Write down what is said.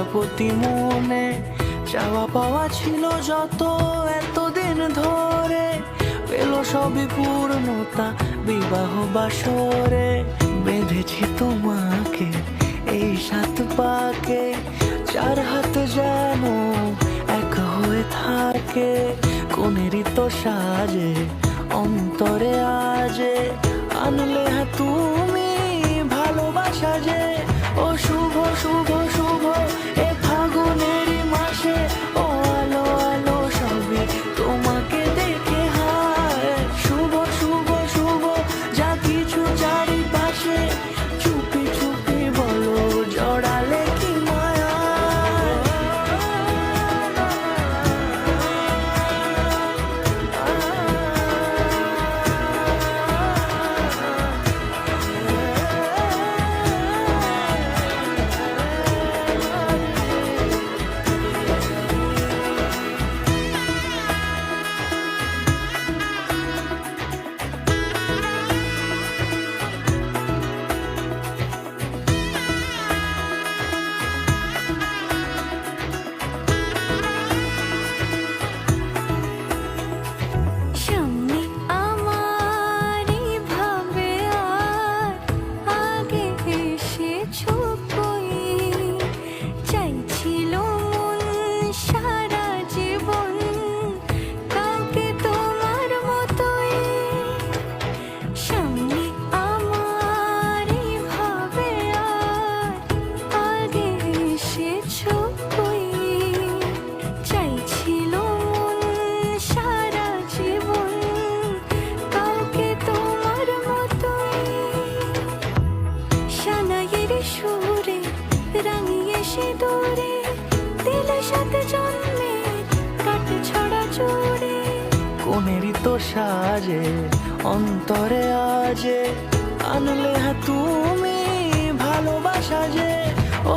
প্রজাপতি মনে চাওয়া পাওয়া ছিল যত এতদিন ধরে, পেল সবই পূর্ণতা বিবাহ বাসরে। বেঁধেছি তোমাকে এই 7 পাকে, 4 হাত যেন এক হয়ে থাকে। কোনেরই তো সাজে অন্তরে আজে, আনলে তুমি ভালোবাসা যে। ও শুভ শুভ শুভ এ ফাগুনেরই মাসে, ও আলো আলো সবে তোমাকে দেখে হায়। শুভ শুভ শুভ যা কিছু চারিপাশে, চুপি চুপি বলো জড়ালে কি মায়া। দূরে দিলের সাথে জন্মে কাটে ছড়া জোরে। কোনেরই তো সাজে অন্তরে আজে, আনলে তুমি ভালোবাসা যে। ও